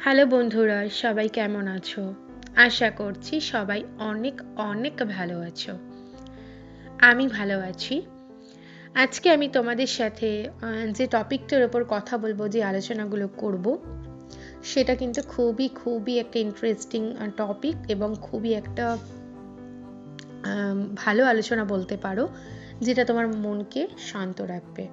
Hello বন্ধুরা, সবাই কেমন আছো? আশা করছি সবাই অনেক অনেক ভালো আছো। আমি ভালো আছি। আজকে আমি তোমাদের সাথে যে টপিকটার ওপর কথা বলবো, যে আলোচনাগুলো করব, সেটা কিন্তু খুবই খুবই একটা ইন্টারেস্টিং টপিক এবং খুবই একটা ভালো আলোচনা বলতে পারো, যেটা তোমার মনকে শান্ত রাখবে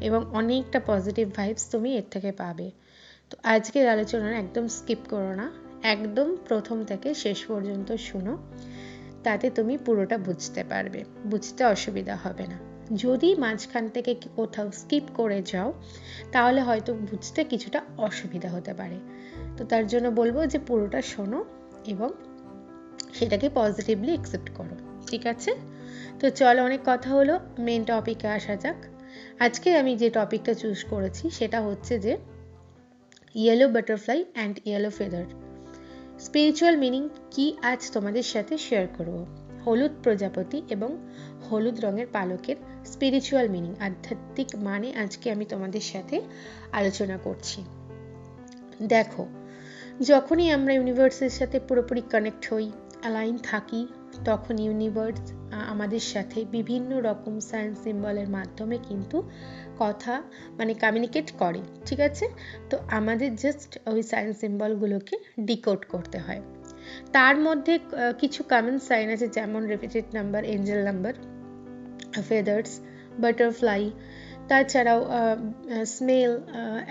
এবং অনেকটা পজিটিভ ভাইবস তুমি এর থেকে পাবে। তো আজকের আলোচনার একদম স্কিপ করো না, একদম প্রথম থেকে শেষ পর্যন্ত শুনো, তাতে তুমি পুরোটা বুঝতে পারবে, বুঝতে অসুবিধা হবে না। যদি মাঝখান থেকে কোথাও স্কিপ করে যাও, তাহলে হয়তো বুঝতে কিছুটা অসুবিধা হতে পারে। তো তার জন্য বলবো যে পুরোটা শোনো এবং সেটাকে পজিটিভলি অ্যাকসেপ্ট করো, ঠিক আছে? তো চলো, অনেক কথা হলো, মেন টপিকে আসা যাক। আজকে আমি যে টপিকটা চুজ করেছি সেটা হচ্ছে যে yellow butterfly and yellow feather. Spiritual meaning কি আজ তোমাদের সাথে শেয়ার করব। হলুদ প্রজাপতি এবং হলুদ রঙের পালকের স্পিরিচুয়াল মিনিং, আধ্যাত্মিক মানে আজকে আমি তোমাদের সাথে আলোচনা করছি। দেখো, যখনই আমরা ইউনিভার্সের সাথে পুরোপুরি কানেক্ট হই, অ্যালাইন থাকি, তখন ইউনিভার্স আমাদের সাথে বিভিন্ন রকম সাইন সিম্বলের মাধ্যমে কিন্তু কথা কমিউনিকেট করে, ঠিক আছে? তো আমাদের জাস্ট ওই সাইন সিম্বলগুলোকে ডিকোড করতে হয়। তার মধ্যে কিছু কমন সাইন আছে, যেমন repeated number, Angel number, feathers, butterfly, তাছাড়াও স্মেল,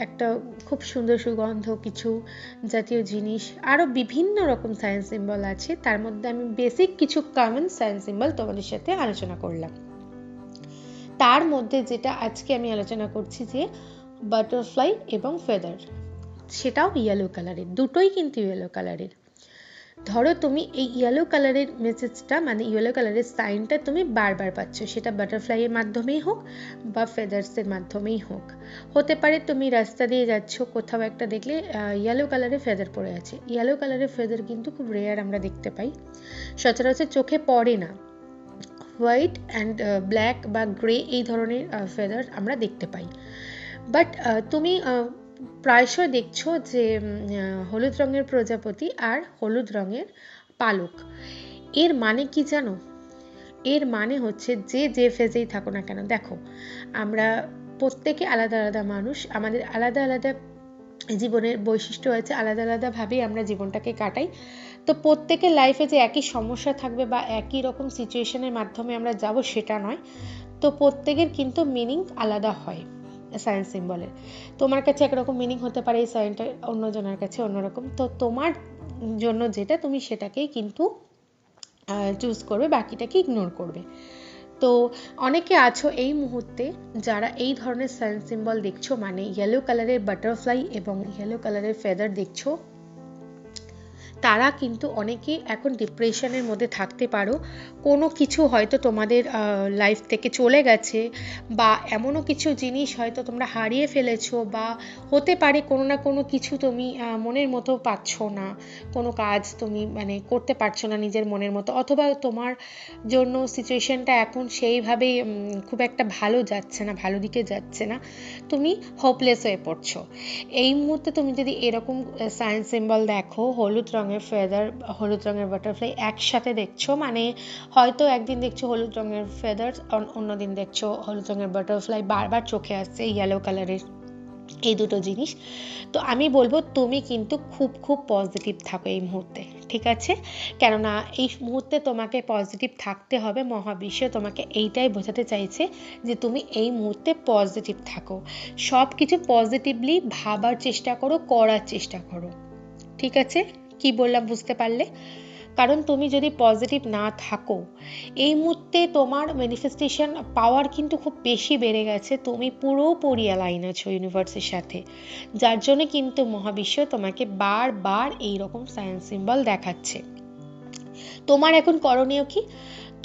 একটা খুব সুন্দর সুগন্ধ কিছু জাতীয় জিনিস, আরও বিভিন্ন রকম সাইন সিম্বল আছে। তার মধ্যে আমি বেসিক কিছু কমন সাইন সিম্বল তোমাদের সাথে আলোচনা করলাম। তার মধ্যে যেটা আজকে আমি আলোচনা করছি, যে বাটারফ্লাই এবং ফেদার, সেটাও ইয়েলো কালারের, দুটোই কিন্তু ইয়েলো কালারের। ধরো তুমি এই ইয়েলো কালারের মেসেজটা, ইয়েলো কালারের সাইনটা তুমি বারবার পাচ্ছ, সেটা বাটারফ্লাইয়ের মাধ্যমেই হোক বা ফেদার্সের মাধ্যমেই হোক। হতে পারে তুমি রাস্তা দিয়ে যাচ্ছ, কোথাও একটা দেখলে ইয়েলো কালারের ফেদার পড়ে আছে। ইয়েলো কালারের ফেদার কিন্তু খুব রেয়ার আমরা দেখতে পাই, সচরাচর চোখে পড়ে না। হোয়াইট অ্যান্ড ব্ল্যাক বা গ্রে এই ধরনের ফেদার আমরা দেখতে পাই। বাট তুমি প্রায়শই দেখছো যে হলুদ রঙের প্রজাপতি আর হলুদ রঙের পালক। এর মানে কি জানো? এর মানে হচ্ছে যে ফেজেই থাকো না কেন, দেখো আমরা প্রত্যেকে আলাদা আলাদা মানুষ, আমাদের আলাদা আলাদা জীবনের বৈশিষ্ট্য আছে, আলাদা আলাদাভাবেই আমরা জীবনটাকে কাটাই। তো প্রত্যেকের লাইফে যে একই সমস্যা থাকবে বা একই রকম সিচুয়েশনের মাধ্যমে আমরা যাব, সেটা নয়। তো প্রত্যেকের কিন্তু মিনিং আলাদা হয় সাইন সিম্বলের। তোমার কাছে একরকম মিনিং হতে পারে, এই সাইনটা অন্যজনের কাছে অন্যরকম। তো তোমার জন্য যেটা, তুমি সেটাকেই কিন্তু চুজ করবে, বাকিটাকে ইগনোর করবে। তো অনেকে আছো এই মুহূর্তে যারা এই ধরনের সাইন সিম্বল দেখছো, ইয়েলো কালারের বাটারফ্লাই এবং ইয়েলো কালারের ফেদার দেখছো, তারা কিন্তু অনেকেই এখন ডিপ্রেশনের মধ্যে থাকতে পারো। কোনো কিছু হয়তো তোমাদের লাইফ থেকে চলে গেছে, বা এমনও কিছু জিনিস হয়তো তোমরা হারিয়ে ফেলেছো, বা হতে পারে কোনো না কোনো কিছু তুমি মনের মতো পাচ্ছ না, কোনো কাজ তুমি করতে পারছো না নিজের মনের মতো, অথবা তোমার জন্য সিচুয়েশনটা এখন সেইভাবে খুব একটা ভালো যাচ্ছে না, ভালো দিকে যাচ্ছে না, তুমি হোপলেস হয়ে পড়ছো। এই মুহূর্তে তুমি যদি এরকম সাইন সিম্বল দেখো, হলুদ রঙের ফেদার, হলুদ রঙের বাটারফ্লাই একসাথে দেখছো, হয়তো একদিন দেখছো হলুদ রঙের ফেদার, অন্যদিন দেখছো হলুদ রঙের বাটারফ্লাই, বারবার চোখে আসছে ইয়েলো কালারের এই দুটো জিনিস, তো আমি বলবো তুমি কিন্তু খুব খুব পজিটিভ থাকো এই মুহূর্তে, ঠিক আছে? কেননা এই মুহূর্তে তোমাকে পজিটিভ থাকতে হবে। মহাবিশ্ব তোমাকে এইটাই বোঝাতে চাইছে যে তুমি এই মুহূর্তে পজিটিভ থাকো, সব কিছু পজিটিভলি ভাবার চেষ্টা করো, করার চেষ্টা করো, ঠিক আছে? কি বললাম বুঝতে পারলে? কারণ তুমি যদি পজিটিভ না থাকো, এই মুহূর্তে তোমার ম্যানিফেস্টেশন পাওয়ার কিন্তু খুব বেশি বেড়ে গেছে, তুমি পুরোপুরি অ্যালাইন আছো ইউনিভার্সের সাথে, যার জন্য কিন্তু মহাবিশ্ব তোমাকে বারবার এইরকম সাইন সিম্বল দেখাচ্ছে। তোমার এখন করণীয় কি?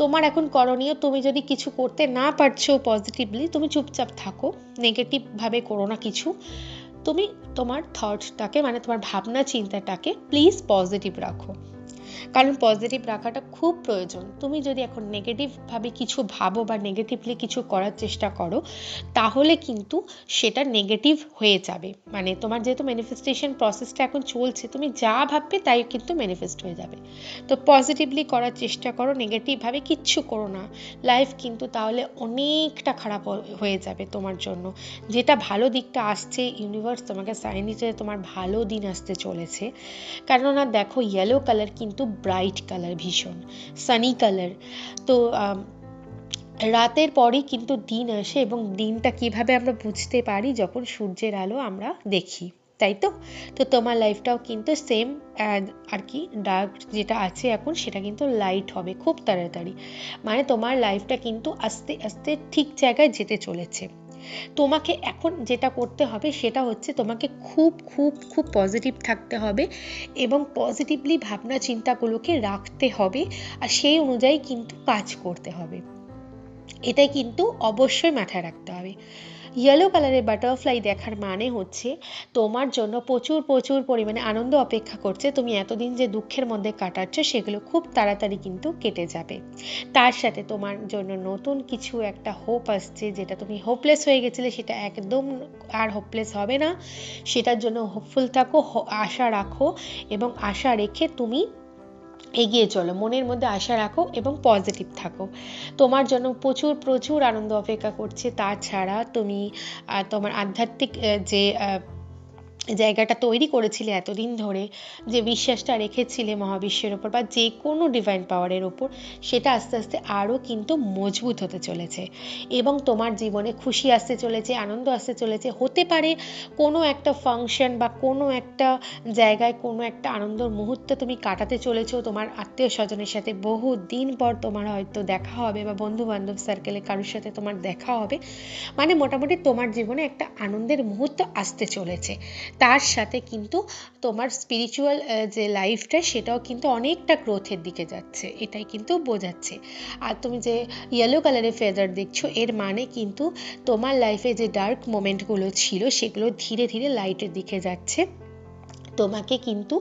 তোমার এখন করণীয়, তুমি যদি কিছু করতে না পারছো পজিটিভলি, তুমি চুপচাপ থাকো, নেগেটিভভাবে করো না কিছু। তুমি তোমার থটসটাকে তোমার ভাবনা চিন্তাটাকে প্লিজ পজিটিভ রাখো। কারণ পজিটিভ রাখাটা খুব প্রয়োজন। তুমি যদি এখন নেগেটিভভাবে কিছু ভাবো বা নেগেটিভলি কিছু করার চেষ্টা করো, তাহলে কিন্তু সেটা নেগেটিভ হয়ে যাবে। মানে তোমার যেহেতু ম্যানিফেস্টেশন প্রসেসটা এখন চলছে, তুমি যা ভাববে তাই কিন্তু ম্যানিফেস্ট হয়ে যাবে। তো পজিটিভলি করার চেষ্টা করো, নেগেটিভভাবে কিচ্ছু করো না। লাইফ কিন্তু তাহলে অনেকটা খারাপ হয়ে যাবে তোমার জন্য। যেটা ভালো দিকটা আসছে, ইউনিভার্স তোমাকে সাইন দিচ্ছে তোমার ভালো দিন আসতে চলেছে। কেননা দেখো, ইয়েলো কালার কিন্তু ব্রাইট কালার, ভীষণ সানি কালার। তো রাতের পরেই কিন্তু দিন আসে, এবং দিনটা কিভাবে আমরা বুঝতে পারি? যখন সূর্যের আলো আমরা দেখি, তাই তো? তো তোমার লাইফটাও কিন্তু সেম আর কি, ডার্ক যেটা আছে এখন সেটা কিন্তু লাইট হবে খুব তাড়াতাড়ি। মানে তোমার লাইফটা কিন্তু আস্তে আস্তে ঠিক জায়গায় যেতে চলেছে। তোমাকে এখন যেটা করতে হবে সেটা হচ্ছে তোমাকে খুব খুব খুব পজিটিভ থাকতে হবে, এবং পজিটিভলি ভাবনা চিন্তাগুলোকে রাখতে হবে, আর সেই অনুযায়ী কিন্তু কাজ করতে হবে। এটাই কিন্তু অবশ্যই মাথায় রাখতে হবে। ইয়েলো কালারের বাটারফ্লাই দেখার মানে হচ্ছে তোমার জন্য প্রচুর প্রচুর পরিমাণে আনন্দ অপেক্ষা করছে। তুমি এতদিন যে দুঃখের মধ্যে কাটাচ্ছ সেগুলো খুব তাড়াতাড়ি কিন্তু কেটে যাবে। তার সাথে তোমার জন্য নতুন কিছু একটা হোপ আসছে। যেটা তুমি হোপলেস হয়ে গেছিলে সেটা একদম আর হোপলেস হবে না। সেটার জন্য হোপফুল থাকো, আশা রাখো, এবং আশা রেখে তুমি এগিয়ে চলো। মনের মধ্যে আশা রাখো এবং পজিটিভ থাকো। তোমার জন্য প্রচুর প্রচুর আনন্দ অপেক্ষা করছে। তাছাড়া তুমি তোমার আধ্যাত্মিক যে জায়গাটা তৈরি করেছিলে এতদিন ধরে, যে বিশ্বাসটা রেখেছিলে মহাবিশ্বের ওপর বা যে কোনো ডিভাইন পাওয়ারের ওপর, সেটা আস্তে আস্তে আরও কিন্তু মজবুত হতে চলেছে, এবং তোমার জীবনে খুশি আসতে চলেছে, আনন্দ আসতে চলেছে। হতে পারে কোনো একটা ফাংশন বা কোনো একটা জায়গায় কোনো একটা আনন্দের মুহূর্ত তুমি কাটাতে চলেছো তোমার আত্মীয় স্বজনের সাথে। বহু দিন পর তোমার হয়তো দেখা হবে, বা বন্ধু বান্ধব সার্কেলে কারোর সাথে তোমার দেখা হবে। মানে মোটামুটি তোমার জীবনে একটা আনন্দের মুহূর্ত আসতে চলেছে। তার সাথে কিন্তু তোমার স্পিরিচুয়াল যে লাইফটা সেটাও কিন্তু অনেকটা গ্রোথের দিকে যাচ্ছে, এটাই কিন্তু বোঝাচ্ছে। আর তুমি যে ইয়েলো কালারের ফেদার দেখছো, এর মানে কিন্তু তোমার লাইফে যে ডার্ক মোমেন্টগুলো ছিল সেগুলো ধীরে ধীরে লাইটের দিকে যাচ্ছে। তোমাকে কিন্তু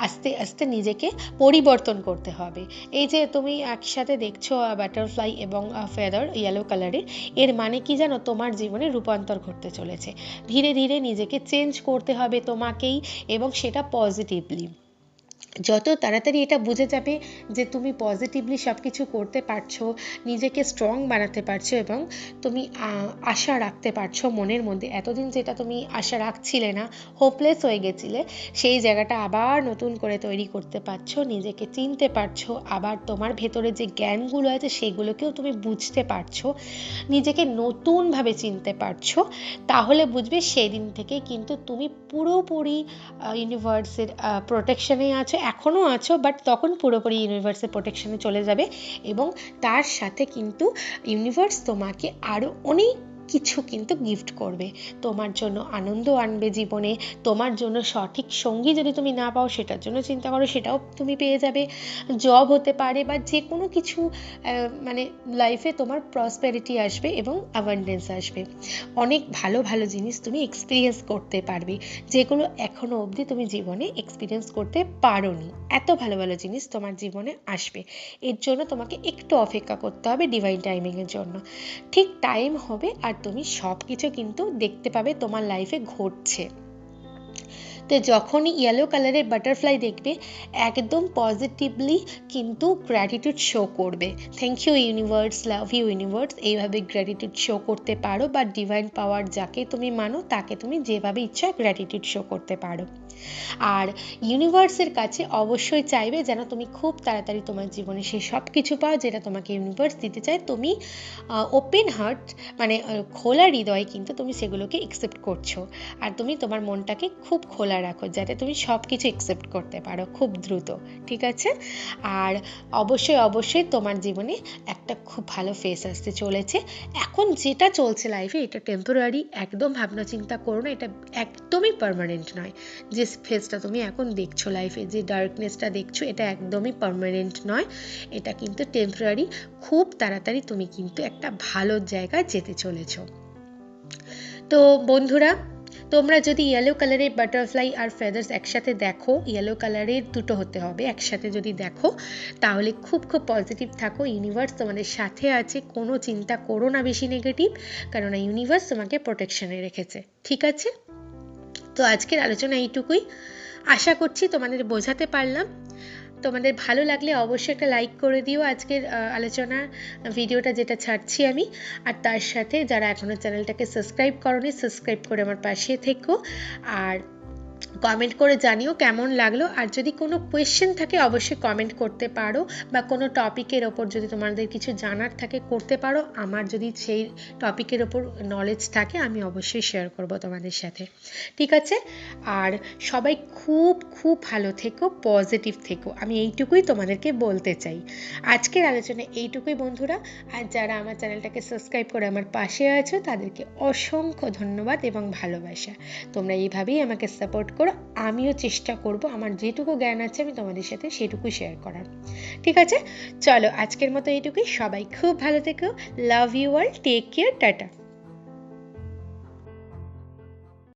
আস্তে আস্তে নিজেকে পরিবর্তন করতে হবে। এই যে তুমি একসাথে দেখছো বাটারফ্লাই এবং ফেদার ইয়েলো কালারের, এর মানে কি জানো? তোমার জীবনে রূপান্তর ঘটতে চলেছে। ধীরে ধীরে নিজেকে চেঞ্জ করতে হবে তোমাকেই, এবং সেটা পজিটিভলি। যত তাড়াতাড়ি এটা বুঝে যাবে যে তুমি পজিটিভলি সব কিছু করতে পারছো, নিজেকে স্ট্রং বানাতে পারছো, এবং তুমি আশা রাখতে পারছো মনের মধ্যে। এতদিন যেটা তুমি আশা রাখছিলে না, হোপলেস হয়ে গেছিলে, সেই জায়গাটা আবার নতুন করে তৈরি করতে পারছো, নিজেকে চিনতে পারছো, আবার তোমার ভেতরে যে জ্ঞানগুলো আছে সেগুলোকেও তুমি বুঝতে পারছো, নিজেকে নতুনভাবে চিনতে পারছো। তাহলে বুঝবে সেই দিন থেকে কিন্তু তুমি পুরোপুরি ইউনিভার্সের প্রোটেকশনে আছো। এখনও আছো, বাট তখন পুরোপুরি ইউনিভার্সের প্রোটেকশনে চলে যাবে, এবং তার সাথে কিন্তু ইউনিভার্স তোমাকে আরও অনেক কিছু কিন্তু গিফট করবে। তোমার জন্য আনন্দ আনবে জীবনে। তোমার জন্য সঠিক সঙ্গী যদি তুমি না পাও, সেটার জন্য চিন্তা করো, সেটাও তুমি পেয়ে যাবে। জব হতে পারে বা যে কোনো কিছু, মানে লাইফে তোমার প্রসপেরিটি আসবে এবং অ্যাবান্ডেন্স আসবে। অনেক ভালো ভালো জিনিস তুমি এক্সপিরিয়েন্স করতে পারবে, যেগুলো এখনো অবধি তুমি জীবনে এক্সপিরিয়েন্স করতে পারোনি। এত ভালো ভালো জিনিস তোমার জীবনে আসবে। এর জন্য তোমাকে একটু অপেক্ষা করতে হবে ডিভাইন টাইমিংয়ের জন্য। ঠিক টাইম হবে আর তুমি সব কিছু কিন্তু দেখতে পাবে তোমার লাইফে ঘটছে। তো যখনই ইয়েলো কালারের বাটারফ্লাই দেখবে, একদম পজিটিভলি কিন্তু গ্র্যাটিটিউড শো করবে। Thank you universe, love you universe, এইভাবে গ্র্যাটিটিউড শো করতে পারো, বা ডিভাইন পাওয়ার যাকে তুমি মানো তাকে তুমি যেভাবে ইচ্ছা গ্র্যাটিটিউড শো করতে পারো। আর ইউনিভার্সের কাছে অবশ্যই চাইবে যেন তুমি খুব তাড়াতাড়ি তোমার জীবনে সেই সব কিছু পাও যেটা তোমাকে ইউনিভার্স দিতে চায়। তুমি ওপেন হার্ট, মানে খোলা হৃদয়ে কিন্তু তুমি সেগুলোকে অ্যাকসেপ্ট করছো, আর তুমি তোমার মনটাকে খুব খোলা রাখো যাতে তুমি সব কিছু অ্যাকসেপ্ট করতে পারো খুব দ্রুত। ঠিক আছে? আর অবশ্যই অবশ্যই তোমার জীবনে একটা খুব ভালো ফেস আসতে চলেছে। এখন যেটা চলছে লাইফে এটা টেম্পোরারি, একদম ভাবনা চিন্তা করো না, এটা একদমই পার্মানেন্ট নয়। যে ফেসটা তুমি এখন দেখছো লাইফে, যে ডার্কনেসটা দেখছো, এটা একদমই পার্মানেন্ট নয়, এটা কিন্তু টেম্পোরারি। খুব তাড়াতাড়ি তুমি কিন্তু একটা ভালো জায়গায় যেতে চলেছো। তো বন্ধুরা, তোমরা যদি ইয়েলো কালারের বাটারফ্লাই আর ফেদার্স একসাথে দেখো, ইয়েলো কালারের দুটো হতে হবে, একসাথে যদি দেখো তাহলে খুব খুব পজিটিভ থাকো, ইউনিভার্স তোমাদের সাথে আছে, কোনো চিন্তা করো না বেশি নেগেটিভ, কেননা ইউনিভার্স তোমাকে প্রোটেকশনে রেখেছে। ঠিক আছে, তো আজকের আলোচনা এইটুকুই, আশা করছি তোমাদের বোঝাতে পারলাম। তোমাদের ভালো লাগলে অবশ্যই একটা লাইক করে দিও আজকের আলোচনার ভিডিওটা যেটা ছাড়ছি আমি, আর তার সাথে যারা এখনও চ্যানেলটাকে সাবস্ক্রাইব করোনি সাবস্ক্রাইব করে আমার পাশে থেকো, আর কমেন্ট করে জানিও কেমন লাগলো। আর যদি কোনো কোয়েশ্চেন থাকে অবশ্যই কমেন্ট করতে পারো, বা কোনো টপিকের ওপর যদি তোমাদের কিছু জানার থাকে করতে পারো, আমার যদি সেই টপিকের ওপর নলেজ থাকে আমি অবশ্যই শেয়ার করব তোমাদের সাথে। ঠিক আছে, আর সবাই খুব খুব ভালো থেকো, পজিটিভ থেকো, আমি এইটুকুই তোমাদেরকে বলতে চাই। আজকের আলোচনা এইটুকুই বন্ধুরা, আর যারা আমার চ্যানেলটাকে সাবস্ক্রাইব করে আমার পাশে আছো তাদেরকে অসংখ্য ধন্যবাদ এবং ভালোবাসা। তোমরা এইভাবেই আমাকে সাপোর্ট করো, আমিও চেষ্টা করব আমার যেটুকু জ্ঞান আছে আমি তোমাদের সাথে সেটুকু শেয়ার করার। ঠিক আছে, চলো আজকের মতো এইটুকুই, সবাই খুব ভালো থেকো, love you all, take care, tata.